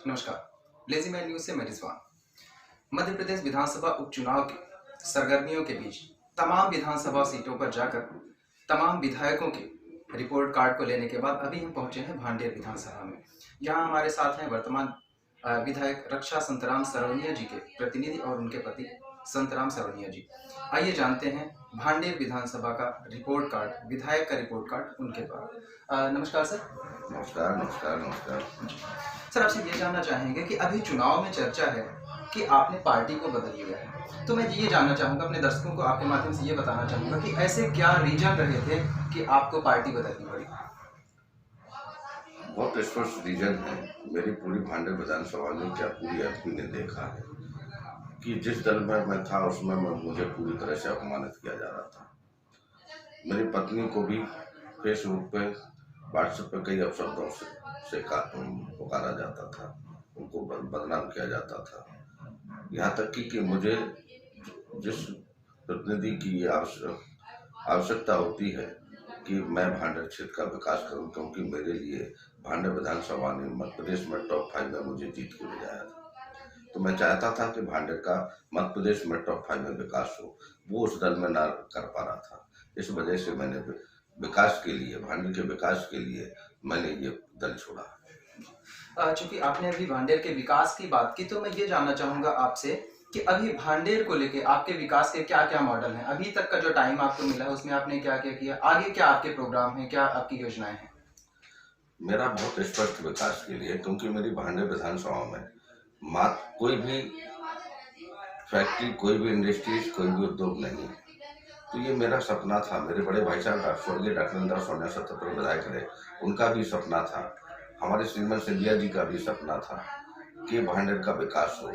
नमस्कार। Lazy man news से मैं रिजवान। मध्य प्रदेश विधानसभा उपचुनाव के सरगर्मियों के बीच तमाम विधानसभा सीटों पर जाकर तमाम विधायकों के रिपोर्ट कार्ड को लेने के बाद अभी हम पहुंचे हैं भांडेर विधानसभा में। यहाँ हमारे साथ हैं वर्तमान विधायक रक्षा संतराम सरवनिया जी के प्रतिनिधि और उनके पति संतराम सरवनिया जी। आइए जानते हैं भांडेर विधानसभा का रिपोर्ट कार्ड, विधायक का रिपोर्ट कार्ड उनके द्वारा। नमस्कार सर। नमस्कार नमस्कार नमस्कार सर, आपसे ये जानना चाहेंगे कि अभी चुनाव में चर्चा है कि आपने पार्टी को बदल लिया है, तो मैं ये जानना चाहूँगा, अपने दर्शकों को आपके माध्यम से ये बताना चाहूँगा कि ऐसे क्या रीजन रहे थे कि आपको पार्टी बदलनी पड़ी। बहुत स्पष्ट रीजन है। मेरी पूरी भांडेर विधानसभा में क्या पूरी एमपी ने देखा है कि जिस दल में मैं था उसमें मुझे पूरी तरह से अपमानित किया जा रहा था। मेरी पत्नी को भी फेसबुक पे, व्हाट्सएप पे कई अपशब्दों से पुकारा जाता था, उनको बदनाम किया जाता था। यहाँ तक कि मुझे जिस प्रतिनिधि की आवश्यकता होती है कि मैं भांडेर क्षेत्र का विकास करूं, क्योंकि मेरे लिए भांडेर विधानसभा ने मध्य प्रदेश में टॉप 5 में मुझे जीत के ले जाया था, तो मैं चाहता था कि भांडेर का मध्य प्रदेश में टॉप 5 में विकास हो। वो उस दल में ना कर पा रहा था। इस वजह से मैंने विकास के लिए, भांडेर के विकास के लिए मैंने ये दल छोड़ा। चूंकि आपने अभी भांडेर के विकास की बात की, तो मैं ये जानना चाहूँगा आपसे कि अभी भांडेर को लेके आपके विकास के क्या क्या मॉडल हैं। अभी तक का जो टाइम आपको मिला है उसमें आपने क्या क्या किया, आगे क्या आपके प्रोग्राम हैं, क्या आपकी योजनाएं हैं। मेरा बहुत स्पष्ट विकास के लिए, क्योंकि मेरी भांडेर विधानसभा में कोई भी फैक्ट्री, कोई भी इंडस्ट्रीज, कोई भी उद्योग नहीं है। तो ये मेरा सपना था। मेरे बड़े भाई साहब स्वर्गीय डॉक्टर नरेंद्र सोनिया 77 विधायक रहे, उनका भी सपना था। हमारे श्रीमान सिंधिया जी का भी सपना था कि भांडेर का विकास हो।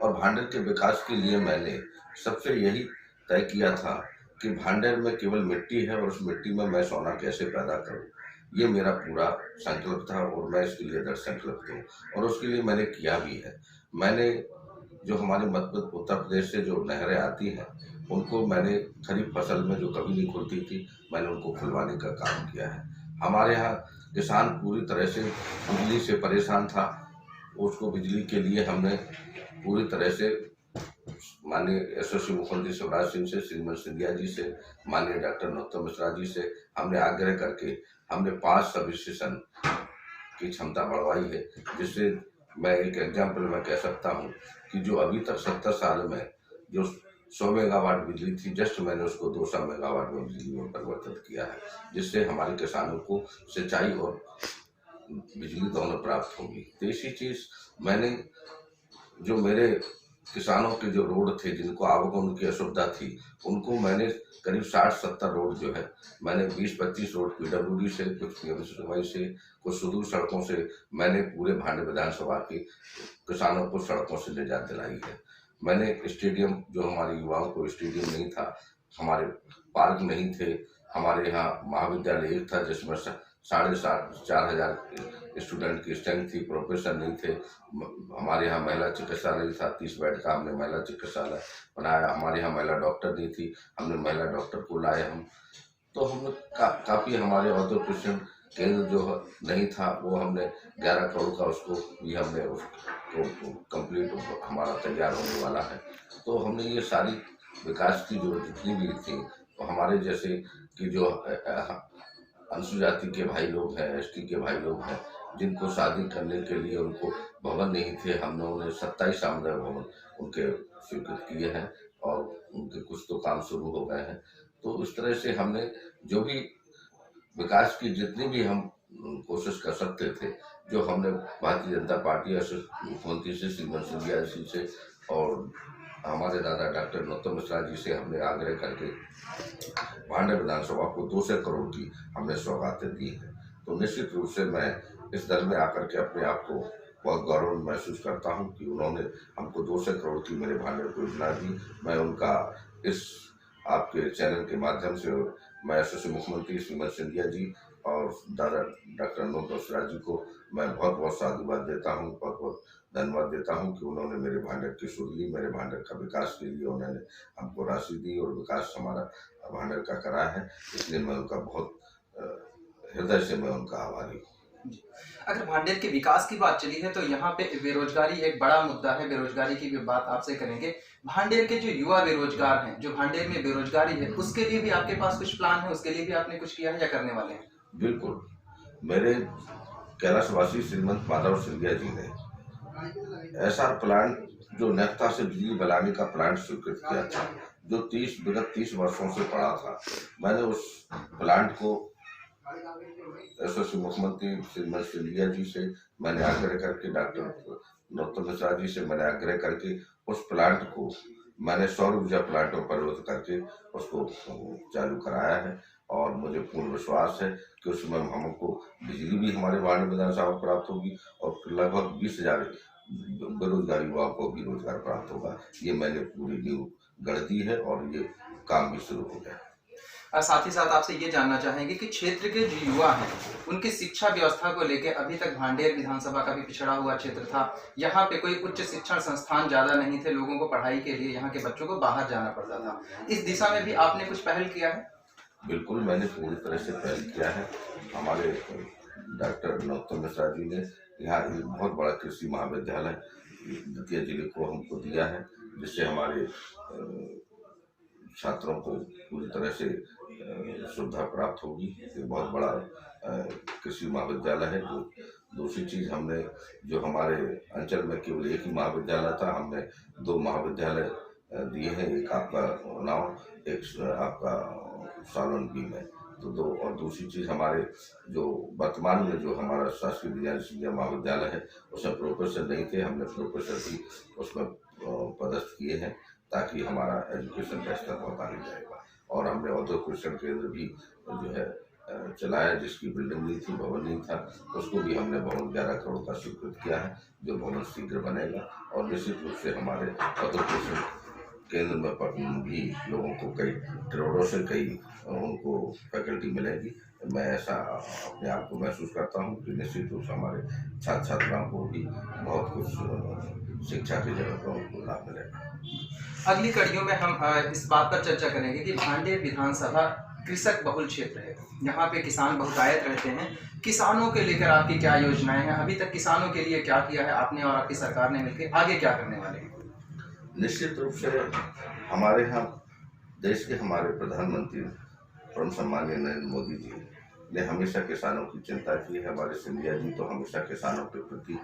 और भांडेर के विकास के लिए मैंने सबसे यही तय किया था कि भांडेर में केवल मिट्टी है और उस मिट्टी में मैं सोना कैसे पैदा करूं। ये मेरा पूरा संकल्प था और मैं इसके लिए दृढ़ संकल्प हूँ और उसके लिए मैंने किया भी है। मैंने जो हमारे उत्तर प्रदेश से जो नहरें आती हैं, उनको मैंने खरीफ फसल में जो कभी नहीं खुलती थी, मैंने उनको खुलवाने का काम किया है। हमारे यहाँ किसान पूरी तरह से बिजली से परेशान था, उसको बिजली के लिए हमने पूरी तरह से माननीय यशस्वी मुख्यमंत्री शिवराज सिंह से, श्रीमती सिंधिया जी से, माननीय डॉक्टर नरोत्तम मिश्रा जी से हमने आग्रह करके हमने 5 सब स्टेशन की क्षमता बढ़वाई है, जिससे मैं एक एग्जाम्पल में कह सकता हूँ कि जो अभी तक 70 साल में जो 100 मेगावाट बिजली थी, जस्ट मैंने उसको 200 मेगावाट में बिजली में परिवर्तित किया है, जिससे हमारे किसानों को सिंचाई और बिजली दोनों प्राप्त होगी। तो इसी चीज मैंने, जो मेरे किसानों के जो रोड थे जिनको आवागमन की असुविधा थी, उनको मैंने करीब 60-70 रोड जो है मैंने 20-25 रोड पीडब्ल्यूडी से, कुछ पीएमसीवाई से, कुछ सुदूर सड़कों से मैंने पूरे भांडेर विधानसभा के किसानों को सड़कों से ले जा दिलाई है। मैंने स्टेडियम, जो हमारे युवाओं को स्टेडियम नहीं था, हमारे पार्क नहीं थे, हमारे यहाँ महाविद्यालय एक था जिसमें 4,500 स्टूडेंट की स्ट्रेंथ थी, प्रोफेसर नहीं थे। हमारे यहाँ महिला चिकित्सालय था, 30 बेड का हमने महिला चिकित्सालय बनाया। हमारे यहाँ महिला डॉक्टर नहीं थी, हमने महिला डॉक्टर को लाए हम। तो हमने काफ़ी हमारे औद्योगिक प्रशिक्षण केंद्र जो नहीं था वो हमने 11 करोड़ का उसको भी हमने उसको कंप्लीट हमारा तैयार होने वाला है। तो हमने ये सारी विकास की जो जितनी भी थी, तो हमारे जैसे कि जो अनुसूचित जाति के भाई लोग हैं, एसटी के भाई लोग हैं, जिनको शादी करने के लिए उनको भवन नहीं थे, हमने उन्हें 27 सामुदायिक भवन उनके स्वीकृत किए हैं और उनके कुछ तो काम शुरू हो गए हैं। तो इस तरह से हमने जो भी विकास की जितनी भी हम कोशिश कर सकते थे, जो हमने भारतीय जनता पार्टी मुख्यमंत्री से, श्रीमती सिंधिया जी से और हमारे दादा डॉक्टर नरोत्तम मिश्रा जी से हमने आग्रह करके भांडेर विधानसभा को 200 करोड़ की हमने सौगातें दी हैं। तो निश्चित रूप से मैं इस दल में आकर के अपने आप को बहुत गौरव महसूस करता हूं कि उन्होंने हमको 200 करोड़ की मेरे भांडेर को योजना दी। मैं उनका इस आपके चैनल के माध्यम से मैं यशस्वी मुख्यमंत्री श्रीमती सिंधिया जी और दादा डॉक्टर नरोत्तम मिश्रा जी को मैं बहुत बहुत साधुवाद देता हूँ, बहुत बहुत धन्यवाद देता हूँ कि उन्होंने मेरे भांडेर की सुध ली। मेरे भांडेर का विकास के लिए उन्होंने हमको राशि दी और विकास हमारा भांडेर का करा है, इसलिए मैं उनका बहुत हृदय से मैं उनका आभारी हूँ। जी। अगर भांडेर के विकास की बात चली है तो यहाँ पे बेरोजगारी एक बड़ा मुद्दा है, बेरोजगारी की भी बात आपसे करेंगे। भांडेर के जो युवा बेरोजगार हैं, जो भांडेर में बेरोजगारी है, उसके लिए भी आपके पास कुछ प्लान है, उसके लिए भी आपने कुछ किया है या करने वाले हैं? बिल्कुल। मेरे कैलाशवासी श्रीमंत माधव सिंधिया जी ने ऐसा प्लांट जो नेफ्ता से बिजली बनाने का प्लांट स्वीकृत किया था, जो विगत 30 वर्षों से पड़ा था। मैंने उस प्लांट को यशस्वी मुख्यमंत्री श्रीमती सिंधिया जी से मैंने आग्रह करके, डॉक्टर नरोत्तम मिश्रा जी से मैंने आग्रह करके उस प्लांट को मैंने सौर ऊर्जा प्लांट में परिवर्तित करके उसको चालू कराया है। और मुझे पूर्ण विश्वास है कि उसमें हमको बिजली भी हमारे वार्ड विधानसभा में प्राप्त होगी और लगभग 20,000 बेरोजगार युवाओं को भी रोजगार प्राप्त होगा। ये मैंने पूरी नींव गढ़ दी है और ये काम भी शुरू हो गया। साथ ही साथ आपसे ये जानना चाहेंगे कि क्षेत्र के जो युवा हैं, उनकी शिक्षा व्यवस्था को लेकर अभी तक भांडेर विधानसभा का भी पिछड़ा हुआ क्षेत्र था। यहाँ पे कोई उच्च शिक्षण संस्थान ज़्यादा नहीं थे, लोगों को पढ़ाई के लिए यहाँ के बच्चों को बाहर जाना पड़ता था। इस दिशा में भी आपने कुछ पहल किया है? बिल्कुल, मैंने पूरी तरह से पहल किया है। हमारे डॉक्टर नरोत्तम मिश्रा जी ने यहाँ एक बहुत बड़ा कृषि महाविद्यालय दतिया जिले को हमको दिया है, जिससे हमारे छात्रों को पूरी तरह से सुविधा प्राप्त होगी। ये बहुत बड़ा कृषि महाविद्यालय है। जो दूसरी चीज़, हमने जो हमारे अंचल में केवल एक ही महाविद्यालय था, हमने 2 महाविद्यालय दिए हैं। एक आपका उन्नाव, एक आपका सालन में। तो 2, और दूसरी चीज़ हमारे जो वर्तमान में जो हमारा शासकीय विज्ञान महाविद्यालय है, उसमें प्रोफेसर नहीं थे, हमने प्रोफेसर भी उसमें पदस्थ किए हैं ताकि हमारा एजुकेशन का स्तर बहुत आगे जाएगा। और हमने औद्योगिक प्रशिक्षण केंद्र भी जो है चलाया, जिसकी बिल्डिंग नहीं थी, भवन नहीं था, उसको भी हमने भवन 11 करोड़ का स्वीकृत किया है, जो भवन शीघ्र बनेगा। और निश्चित रूप से हमारे औद्योगिक प्रशिक्षण केंद्र में भी लोगों को कई करोड़ों से कई उनको फैकल्टी मिलेगी। मैं ऐसा अपने आप को महसूस करता हूँ कि निश्चित रूप से हमारे छात्र छात्राओं को भी बहुत कुछ शिक्षा की जगह पर उनको लाभ मिलेगा। अगली कड़ियों में हम इस बात पर चर्चा करेंगे कि भांडेर विधानसभा कृषक बहुल क्षेत्र है। यहाँ पे किसान बहुतायत रहते हैं। किसानों के लेकर आपकी क्या योजनाएं हैं? अभी तक किसानों के लिए क्या किया है आपने और आपकी सरकार ने मिलकर? आगे क्या करने वाले हैं? निश्चित रूप से हमारे यहाँ देश के हमारे प्रधानमंत्री परम सम्माननीय नरेंद्र मोदी जी ने हमेशा किसानों की चिंता की है। हमारे सिंधिया जी तो हमेशा किसानों के प्रति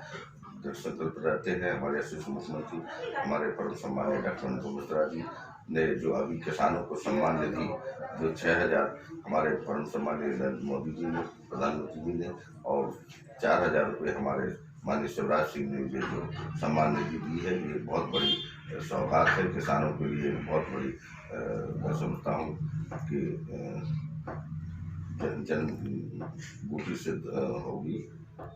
दृढ़ संकल्प रहते हैं। हमारे यशस्वी मुख्यमंत्री हमारे परम सम्माननीय डॉक्टर नरोत्तम मिश्रा जी ने जो अभी किसानों को सम्मान निधि जो 6,000 हमारे परम सम्माननीय नरेंद्र मोदी जी ने, प्रधानमंत्री जी ने, और 4,000 रुपये हमारे माननीय शिवराज सिंह ने जो सम्मान निधि दी है, ये बहुत बड़ी सौगात है किसानों के लिए। बहुत बड़ी मैं समझता हूँ कि जन बूटी से होगी,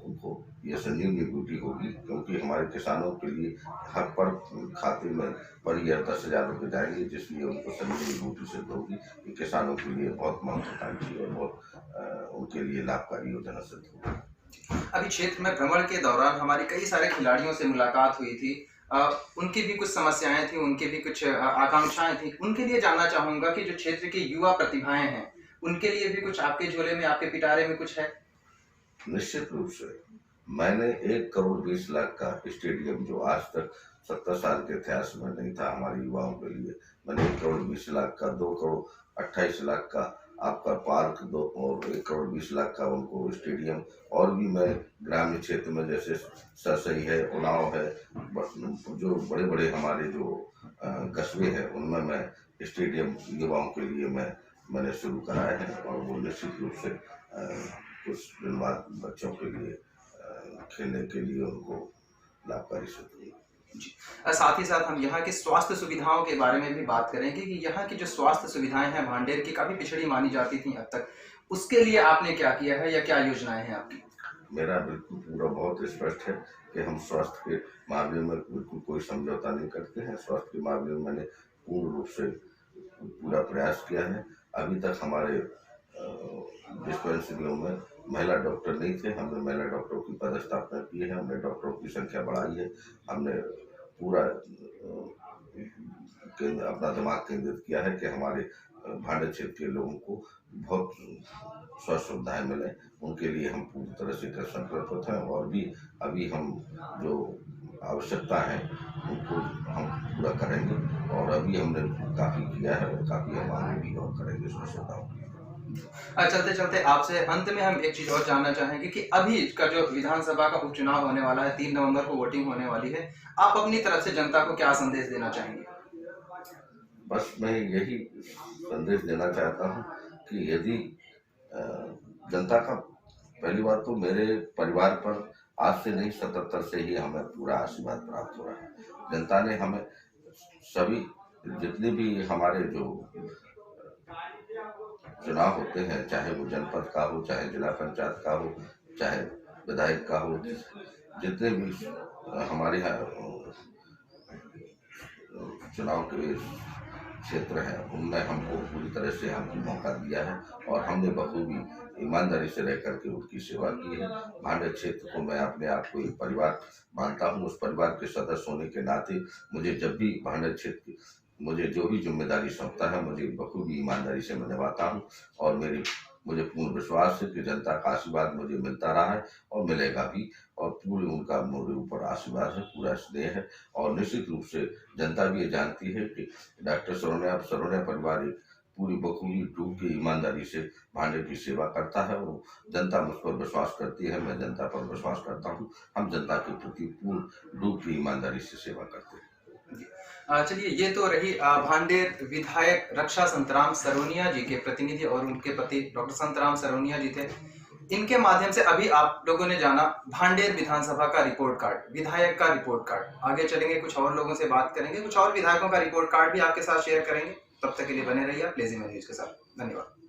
उनको ये संजीवनी बूटी होगी, क्योंकि हमारे किसानों के लिए हर पर खाते में पर ईयर 10,000 रुपये जाएंगे, जिसलिए उनको संजीवनी बूटी से होगी। ये किसानों के लिए बहुत महत्वाकांक्षी और बहुत उनके लिए लाभकारी योजना सिद्ध होगी। अभी क्षेत्र में भ्रमण के दौरान हमारी कई सारे खिलाड़ियों से मुलाकात हुई थी। उनकी भी कुछ समस्याएं थी, उनकी भी कुछ आकांक्षाएं थी। उनके लिए जानना चाहूंगा कि जो क्षेत्र की युवा प्रतिभाएं हैं, उनके लिए भी कुछ आपके झोले में, आपके पिटारे में कुछ है? निश्चित रूप से मैंने 1 करोड़ 20 लाख का स्टेडियम, जो आज तक 70 साल के इतिहास में नहीं था हमारे युवाओं के लिए, मैंने 1 करोड़ 20 लाख का, 2 करोड़ 28 लाख का आपका पार्क, 2 और 1 करोड़ 20 लाख का उनको स्टेडियम, और भी मैं ग्रामीण क्षेत्र में जैसे सरसई है, उन्नाव है, जो बड़े बड़े हमारे जो कस्बे हैं, उनमें मैं स्टेडियम युवाओं के लिए मैंने शुरू कराया है। और वो निश्चित रूप से कुछ दिन बाद बच्चों के लिए खेलने के लिए उनको लाभकारी सिद्ध हुई। साथ ही साथ हम यहाँ की स्वास्थ्य सुविधाओं के बारे में भी बात करेंगे कि यहाँ की जो स्वास्थ्य सुविधाएं हैं भांडेर की काफी पिछड़ी मानी जाती थी अब तक। उसके लिए आपने क्या किया है या क्या योजनाएं हैं आपकी? मेरा बिल्कुल पूरा बहुत स्पष्ट है कि हम स्वास्थ्य के मामले में बिल्कुल कोई समझौता नहीं करते हैं। स्वास्थ्य के मामले में मैंने पूर्ण रूप से पूरा प्रयास किया है। अभी तक हमारे डिस्पेंसरियों में महिला डॉक्टर नहीं थे, हमने महिला डॉक्टरों की पदस्थापना की है, हमने डॉक्टरों की संख्या बढ़ाई है, हमने पूरा अपना दिमाग केंद्रित किया है कि हमारे भांडे क्षेत्र के लोगों को बहुत स्वास्थ्य सुविधाएं मिले, उनके लिए हम पूरी तरह से संकल्पित हैं। और भी अभी हम जो आवश्यकता है उनको हम पूरा करेंगे, और अभी हमने काफ़ी किया है और काफ़ी हम आगे भी और करेंगे स्वास्थ्य सुविधाओं के लिए। चलते चलते आपसे अंत में हम एक चीज और जानना चाहेंगे कि अभी का जो विधानसभा का उपचुनाव होने वाला है, 3 नवंबर को वोटिंग होने वाली है, आप अपनी तरफ से जनता को क्या संदेश देना चाहेंगे? बस मैं यही संदेश देना चाहता हूँ कि यदि जनता का, पहली बात तो मेरे परिवार पर आज से नहीं 77 से ही हमें पूरा आशीर्वाद प्राप्त हो रहा है। जनता ने हमें सभी, जितने भी हमारे जो चुनाव होते हैं, चाहे वो जनपद का हो, चाहे जिला पंचायत का हो, चाहे विधायक का हो, जितने भी हमारे यहाँ चुनाव के क्षेत्र हैं, उनमें हमको पूरी तरह से हमको मौका दिया है और हमने बखूबी ईमानदारी से रह करके उनकी सेवा की है। भांडे क्षेत्र को मैं अपने आप को एक परिवार मानता हूँ। उस परिवार के सदस्य होने के नाते मुझे जब भी भांडे क्षेत्र की मुझे जो भी जिम्मेदारी सौंपता है, मुझे बखूबी ईमानदारी से मैं निभाता हूँ और मुझे पूर्ण विश्वास है कि जनता का आशीर्वाद मुझे मिलता रहा है और मिलेगा भी, और पूरे उनका मेरे ऊपर आशीर्वाद है, पूरा स्नेह है। और निश्चित रूप से जनता भी ये जानती है कि डॉक्टर सरवनिया परिवार एक पूरी बखूबी डूब के ईमानदारी से भांडे की सेवा करता है और जनता मुझ पर विश्वास करती है, मैं जनता पर विश्वास करता हूँ। हम जनता के प्रति पूर्ण डूब की ईमानदारी से सेवा करते हैं। चलिए, ये तो रही भांडेर विधायक रक्षा संतराम सरवनिया जी के प्रतिनिधि और उनके पति डॉक्टर संतराम सरवनिया जी थे। इनके माध्यम से अभी आप लोगों ने जाना भांडेर विधानसभा का रिपोर्ट कार्ड, विधायक का रिपोर्ट कार्ड। आगे चलेंगे, कुछ और लोगों से बात करेंगे, कुछ और विधायकों का रिपोर्ट कार्ड भी आपके साथ शेयर करेंगे। तब तक के लिए बने रहिए आप लेज़ी मैन न्यूज़ के साथ। धन्यवाद।